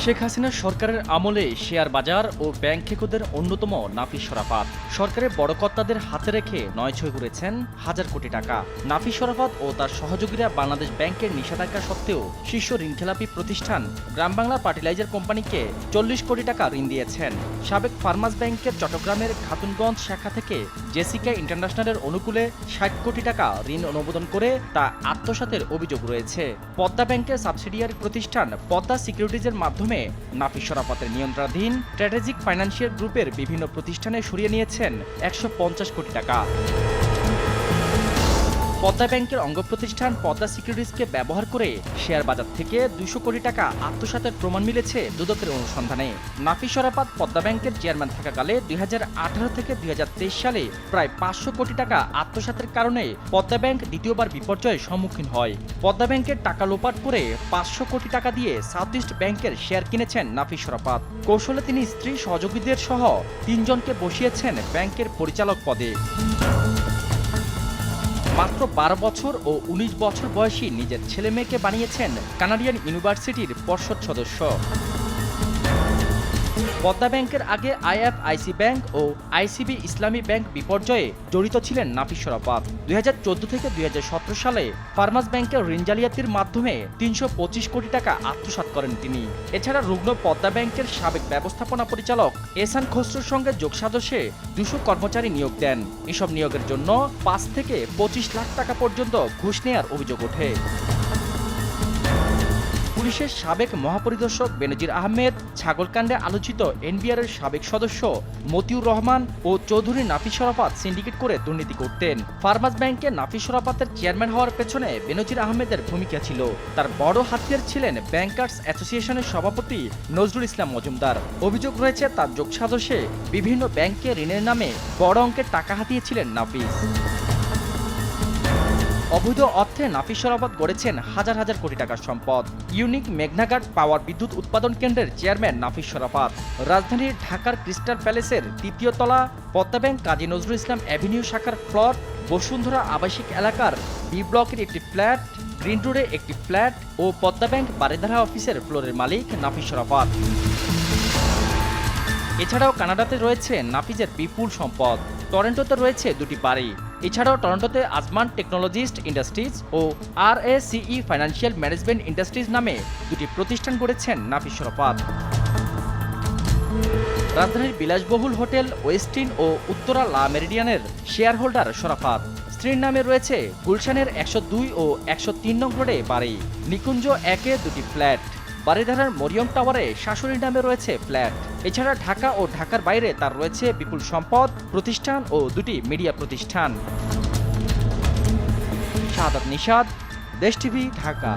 শেখ হাসিনা সরকারের আমলে শেয়ার বাজার ও ব্যাংক খেকোদের অন্যতম নাফিস শরাফত সরকারের বড় কর্তাদের হাতে রেখে নয়ছয় ঘুরেছেন হাজার কোটি টাকা। নাফিস শরাফত ও তার সহযোগীরা বাংলাদেশ ব্যাংকের নিষেধাজ্ঞা সত্ত্বেও শীর্ষ ঋণখেলাপি প্রতিষ্ঠান গ্রাম বাংলা ফার্টিলাইজার কোম্পানিকে 40 কোটি টাকা ঋণ দিয়েছেন। সাবেক ফার্মাস ব্যাংকের চট্টগ্রামের খাতুনগঞ্জ শাখা থেকে জেসিকা ইন্টারন্যাশনালের অনুকূলে 60 কোটি টাকা ঋণ অনুমোদন করে তা আত্মসাতের অভিযোগ রয়েছে। পদ্মা ব্যাংকের সাবসিডিয়ারি প্রতিষ্ঠান পদ্মা সিকিউরিটিজের মাধ্যমে নাফিস শরাফতের নিয়ন্ত্রণাধীন স্ট্র্যাটেজিক ফাইন্যান্সিয়াল গ্রুপের বিভিন্ন প্রতিষ্ঠানে সরিয়ে নিয়েছেন 150 কোটি টাকা। পদ্মা ব্যাংকের অঙ্গ প্রতিষ্ঠান পদ্মা সিকিউরিটিজকে ব্যবহার করে শেয়ার বাজার থেকে 200 কোটি টাকা আত্মসাতের প্রমাণ মিলেছে দুদকের অনুসন্ধানে। নাফিস শরাফত পদ্মা ব্যাংকের চেয়ারম্যান থাকাকালে 2018 থেকে 2023 সালে প্রায় 500 কোটি টাকা আত্মসাতের কারণে পদ্মা ব্যাংক দ্বিতীয়বার বিপর্যয়ের সম্মুখীন হয়। পদ্মা ব্যাংকের টাকা লোপাট করে 500 কোটি টাকা দিয়ে সাউথ ইস্ট ব্যাংকের শেয়ার কিনেছেন নাফিস শরাফত। কৌশলে তিনি স্ত্রী সহযোগীদের সহ 3 জনকে বসিয়েছেন ব্যাংকের পরিচালক পদে। মাত্র 12 বছর ও 19 বছর বয়সী নিজের ছেলে মেয়েকে বানিয়েছেন কানাডিয়ান ইউনিভার্সিটির পর্ষদ সদস্য। পদ্মা ব্যাংকের আগে আইএফআইসি ব্যাংক ও আইসিবি ইসলামী ব্যাংক বিপর্যয়ে জড়িত ছিলেন নাফিস শরাফত। 2014 থেকে 2017 সালে ফার্মাস ব্যাংকের ঋণ জালিয়াতির মাধ্যমে 325 কোটি টাকা আত্মসাৎ করেন তিনি। এছাড়া রুগ্ন পদ্মা ব্যাংকের সাবেক ব্যবস্থাপনা পরিচালক এহসান খসরুর সঙ্গে যোগসাজশে 200 কর্মচারী নিয়োগ দেন। এসব নিয়োগের জন্য 5 থেকে 25 লাখ টাকা পর্যন্ত ঘুষ নেয়ার অভিযোগ ওঠে। পুলিশের সাবেক মহাপরিদর্শক বেনজির আহমেদ, ছাগলকাণ্ডে আলোচিত এনবিআরের সাবেক সদস্য মতিউর রহমান ও চৌধুরী নাফিস শরাফত সিন্ডিকেট করে দুর্নীতি করতেন। ফার্মাস ব্যাংকে নাফিস শরাফতের চেয়ারম্যান হওয়ার পেছনে বেনজির আহমেদের ভূমিকা ছিল। তার বড় হাতিয়ার ছিলেন ব্যাংকার্স অ্যাসোসিয়েশনের সভাপতি নজরুল ইসলাম মজুমদার। অভিযোগ রয়েছে তার যোগসাজশে বিভিন্ন ব্যাংকে ঋণের নামে বড় অঙ্কের টাকা হাতিয়েছিলেন নাফিস। অবৈধ অর্থে নাফিস শরাফত গড়েছেন হাজার হাজার কোটি টাকার সম্পদ। ইউনিক মেঘনাঘাট পাওয়ার বিদ্যুৎ উৎপাদন কেন্দ্রের চেয়ারম্যান নাফিস শরাফত। রাজধানীর ঢাকার ক্রিস্টাল প্যালেসের 3য় তলা, পদ্মা ব্যাংক কাজী নজরুল ইসলাম অ্যাভিনিউ শাখার প্লট, বসুন্ধরা আবাসিক এলাকার বি ব্লকের একটি ফ্ল্যাট, গ্রিন রোডে একটি ফ্ল্যাট ও পদ্মা ব্যাংক বারিধারা অফিসের ফ্লোরের মালিক নাফিস শরাফত। এছাড়াও কানাডাতে রয়েছে নাফিসের বিপুল সম্পদ। টরন্টোতে রয়েছে 2টি বাড়ি। এছাড়াও টরন্টোতে আজমান টেকনোলজিস্ট ইন্ডাস্ট্রিজ ও RACE ফাইন্যান্সিয়াল ম্যানেজমেন্ট ইন্ডাস্ট্রিজ নামে 2টি প্রতিষ্ঠান গড়েছেন নাফিস শরাফত। রাজধানীর বিলাসবহুল হোটেল ওয়েস্টিন ও উত্তরা লা মেরিডিয়ানের শেয়ার হোল্ডার শরাফত। স্ত্রীর নামে রয়েছে গুলশানের 102 ও 103 নং রোডে বাড়ি, নিকুঞ্জ 1-এ 2টি ফ্ল্যাট, বারিধারার মরিয়ম টাওয়ারে শাশুড়ির নামে রয়েছে ফ্ল্যাট। এছাড়া ঢাকা ও ঢাকার বাইরে তার রয়েছে বিপুল সম্পদ, প্রতিষ্ঠান ও 2টি মিডিয়া প্রতিষ্ঠান। শাহাদাত নিশাদ, দেশ টিভি, ঢাকা।